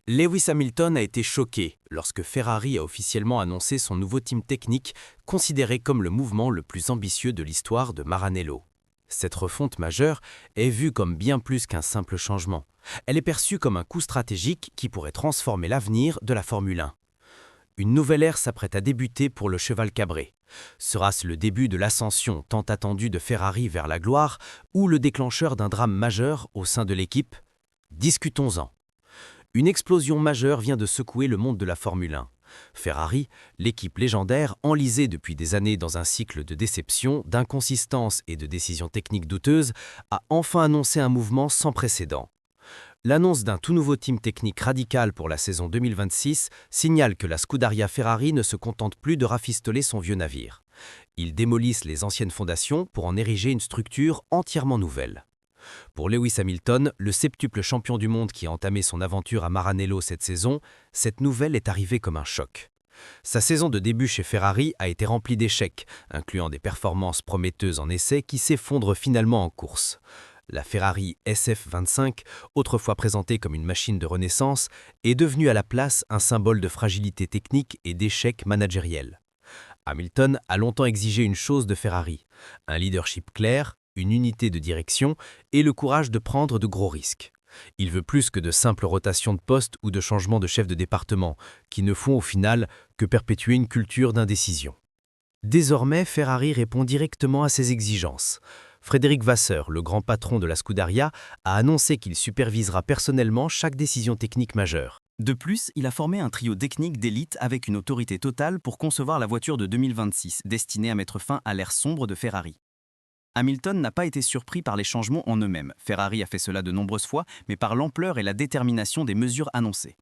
Lewis Hamilton a été choqué lorsque Ferrari a officiellement annoncé son nouveau team technique, considéré comme le mouvement le plus ambitieux de l'histoire de Maranello. Cette refonte majeure est vue comme bien plus qu'un simple changement. Elle est perçue comme un coup stratégique qui pourrait transformer l'avenir de la Formule 1. Une nouvelle ère s'apprête à débuter pour le cheval cabré. Sera-ce le début de l'ascension tant attendue de Ferrari vers la gloire ou le déclencheur d'un drame majeur au sein de l'équipe? Discutons-en. Une explosion majeure vient de secouer le monde de la Formule 1. Ferrari, l'équipe légendaire enlisée depuis des années dans un cycle de déception, d'inconsistance et de décisions techniques douteuses, a enfin annoncé un mouvement sans précédent. L'annonce d'un tout nouveau team technique radical pour la saison 2026 signale que la Scuderia Ferrari ne se contente plus de rafistoler son vieux navire. Ils démolissent les anciennes fondations pour en ériger une structure entièrement nouvelle. Pour Lewis Hamilton, le septuple champion du monde qui a entamé son aventure à Maranello cette saison, cette nouvelle est arrivée comme un choc. Sa saison de début chez Ferrari a été remplie d'échecs, incluant des performances prometteuses en essai qui s'effondrent finalement en course. La Ferrari SF25, autrefois présentée comme une machine de renaissance, est devenue à la place un symbole de fragilité technique et d'échec managériel. Hamilton a longtemps exigé une chose de Ferrari, un leadership clair, une unité de direction et le courage de prendre de gros risques. Il veut plus que de simples rotations de postes ou de changements de chef de département, qui ne font au final que perpétuer une culture d'indécision. Désormais, Ferrari répond directement à ces exigences. Frédéric Vasseur, le grand patron de la Scuderia, a annoncé qu'il supervisera personnellement chaque décision technique majeure. De plus, il a formé un trio technique d'élite avec une autorité totale pour concevoir la voiture de 2026, destinée à mettre fin à l'ère sombre de Ferrari. Hamilton n'a pas été surpris par les changements en eux-mêmes. Ferrari a fait cela de nombreuses fois, mais par l'ampleur et la détermination des mesures annoncées.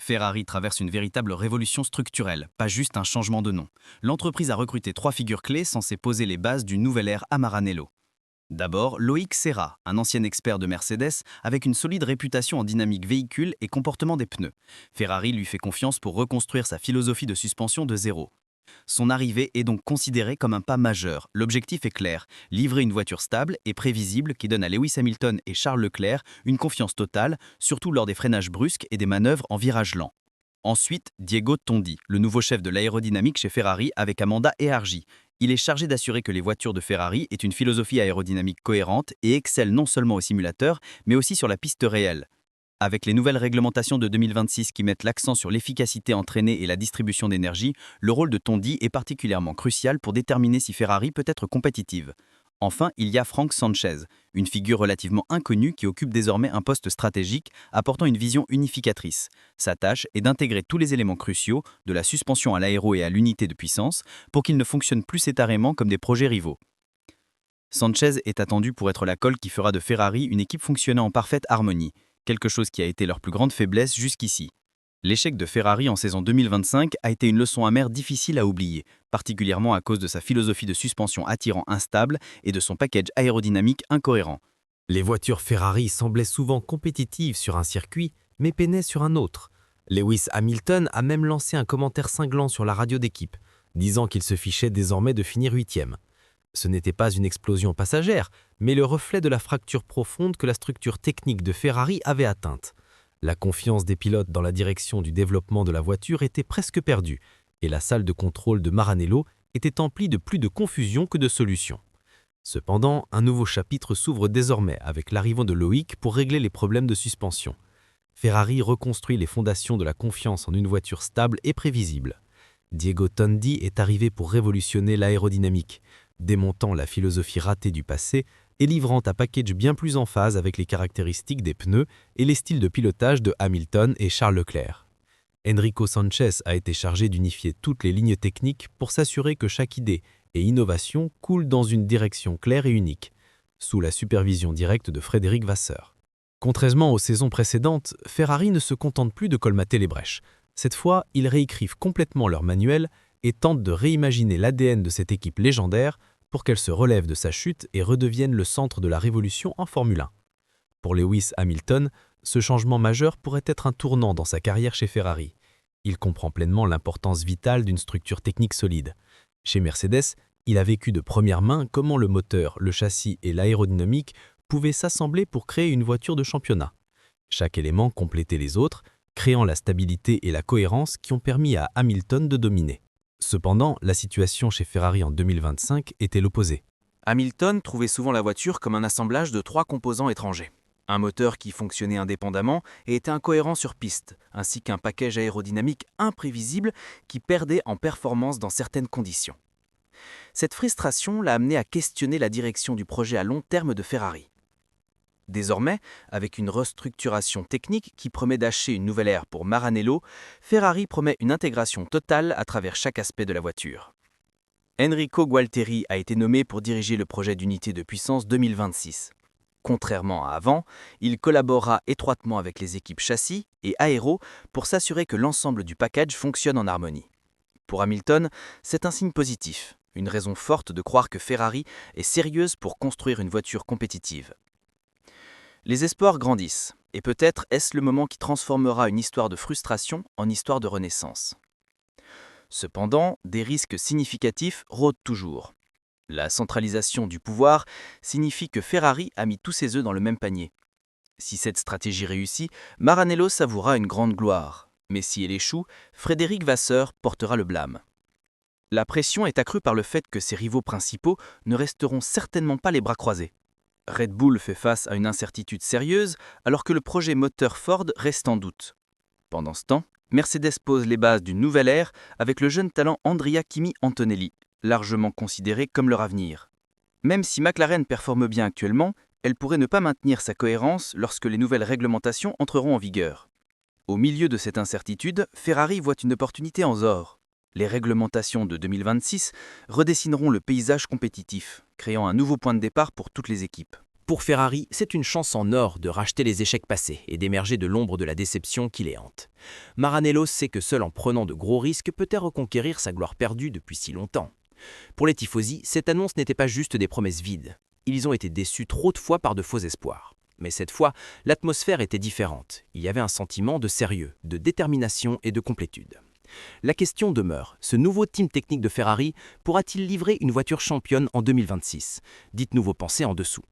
Ferrari traverse une véritable révolution structurelle, pas juste un changement de nom. L'entreprise a recruté 3 figures clés censées poser les bases d'une nouvelle ère à Maranello. D'abord, Loïc Serra, un ancien expert de Mercedes avec une solide réputation en dynamique véhicule et comportement des pneus. Ferrari lui fait confiance pour reconstruire sa philosophie de suspension de zéro. Son arrivée est donc considérée comme un pas majeur. L'objectif est clair, livrer une voiture stable et prévisible qui donne à Lewis Hamilton et Charles Leclerc une confiance totale, surtout lors des freinages brusques et des manœuvres en virage lent. Ensuite, Diego Tondi, le nouveau chef de l'aérodynamique chez Ferrari avec un mandat élargi. Il est chargé d'assurer que les voitures de Ferrari aient une philosophie aérodynamique cohérente et excellent non seulement au simulateur, mais aussi sur la piste réelle. Avec les nouvelles réglementations de 2026 qui mettent l'accent sur l'efficacité entraînée et la distribution d'énergie, le rôle de Tondi est particulièrement crucial pour déterminer si Ferrari peut être compétitive. Enfin, il y a Frank Sanchez, une figure relativement inconnue qui occupe désormais un poste stratégique apportant une vision unificatrice. Sa tâche est d'intégrer tous les éléments cruciaux, de la suspension à l'aéro et à l'unité de puissance, pour qu'ils ne fonctionnent plus séparément comme des projets rivaux. Sanchez est attendu pour être la colle qui fera de Ferrari une équipe fonctionnant en parfaite harmonie, quelque chose qui a été leur plus grande faiblesse jusqu'ici. L'échec de Ferrari en saison 2025 a été une leçon amère difficile à oublier, particulièrement à cause de sa philosophie de suspension attirant instable et de son package aérodynamique incohérent. Les voitures Ferrari semblaient souvent compétitives sur un circuit, mais peinaient sur un autre. Lewis Hamilton a même lancé un commentaire cinglant sur la radio d'équipe, disant qu'il se fichait désormais de finir 8e. Ce n'était pas une explosion passagère, mais le reflet de la fracture profonde que la structure technique de Ferrari avait atteinte. La confiance des pilotes dans la direction du développement de la voiture était presque perdue, et la salle de contrôle de Maranello était emplie de plus de confusion que de solutions. Cependant, un nouveau chapitre s'ouvre désormais avec l'arrivée de Loïc pour régler les problèmes de suspension. Ferrari reconstruit les fondations de la confiance en une voiture stable et prévisible. Diego Tondi est arrivé pour révolutionner l'aérodynamique, démontant la philosophie ratée du passé et livrant un package bien plus en phase avec les caractéristiques des pneus et les styles de pilotage de Hamilton et Charles Leclerc. Enrico Sanchez a été chargé d'unifier toutes les lignes techniques pour s'assurer que chaque idée et innovation coulent dans une direction claire et unique, sous la supervision directe de Frédéric Vasseur. Contrairement aux saisons précédentes, Ferrari ne se contente plus de colmater les brèches. Cette fois, ils réécrivent complètement leur manuel et tentent de réimaginer l'ADN de cette équipe légendaire pour qu'elle se relève de sa chute et redevienne le centre de la révolution en Formule 1. Pour Lewis Hamilton, ce changement majeur pourrait être un tournant dans sa carrière chez Ferrari. Il comprend pleinement l'importance vitale d'une structure technique solide. Chez Mercedes, il a vécu de première main comment le moteur, le châssis et l'aérodynamique pouvaient s'assembler pour créer une voiture de championnat. Chaque élément complétait les autres, créant la stabilité et la cohérence qui ont permis à Hamilton de dominer. Cependant, la situation chez Ferrari en 2025 était l'opposé. Hamilton trouvait souvent la voiture comme un assemblage de 3 composants étrangers. Un moteur qui fonctionnait indépendamment et était incohérent sur piste, ainsi qu'un package aérodynamique imprévisible qui perdait en performance dans certaines conditions. Cette frustration l'a amené à questionner la direction du projet à long terme de Ferrari. Désormais, avec une restructuration technique qui promet d'acheter une nouvelle ère pour Maranello, Ferrari promet une intégration totale à travers chaque aspect de la voiture. Enrico Gualtieri a été nommé pour diriger le projet d'unité de puissance 2026. Contrairement à avant, il collaborera étroitement avec les équipes châssis et aéro pour s'assurer que l'ensemble du package fonctionne en harmonie. Pour Hamilton, c'est un signe positif, une raison forte de croire que Ferrari est sérieuse pour construire une voiture compétitive. Les espoirs grandissent, et peut-être est-ce le moment qui transformera une histoire de frustration en histoire de renaissance. Cependant, des risques significatifs rôdent toujours. La centralisation du pouvoir signifie que Ferrari a mis tous ses œufs dans le même panier. Si cette stratégie réussit, Maranello savourera une grande gloire, mais si elle échoue, Frédéric Vasseur portera le blâme. La pression est accrue par le fait que ses rivaux principaux ne resteront certainement pas les bras croisés. Red Bull fait face à une incertitude sérieuse alors que le projet moteur Ford reste en doute. Pendant ce temps, Mercedes pose les bases d'une nouvelle ère avec le jeune talent Andrea Kimi Antonelli, largement considéré comme leur avenir. Même si McLaren performe bien actuellement, elle pourrait ne pas maintenir sa cohérence lorsque les nouvelles réglementations entreront en vigueur. Au milieu de cette incertitude, Ferrari voit une opportunité en or. Les réglementations de 2026 redessineront le paysage compétitif, créant un nouveau point de départ pour toutes les équipes. Pour Ferrari, c'est une chance en or de racheter les échecs passés et d'émerger de l'ombre de la déception qui les hante. Maranello sait que seul en prenant de gros risques peut-elle reconquérir sa gloire perdue depuis si longtemps. Pour les tifosi, cette annonce n'était pas juste des promesses vides. Ils ont été déçus trop de fois par de faux espoirs. Mais cette fois, l'atmosphère était différente. Il y avait un sentiment de sérieux, de détermination et de complétude. La question demeure, ce nouveau team technique de Ferrari pourra-t-il livrer une voiture championne en 2026 ? Dites-nous vos pensées en dessous.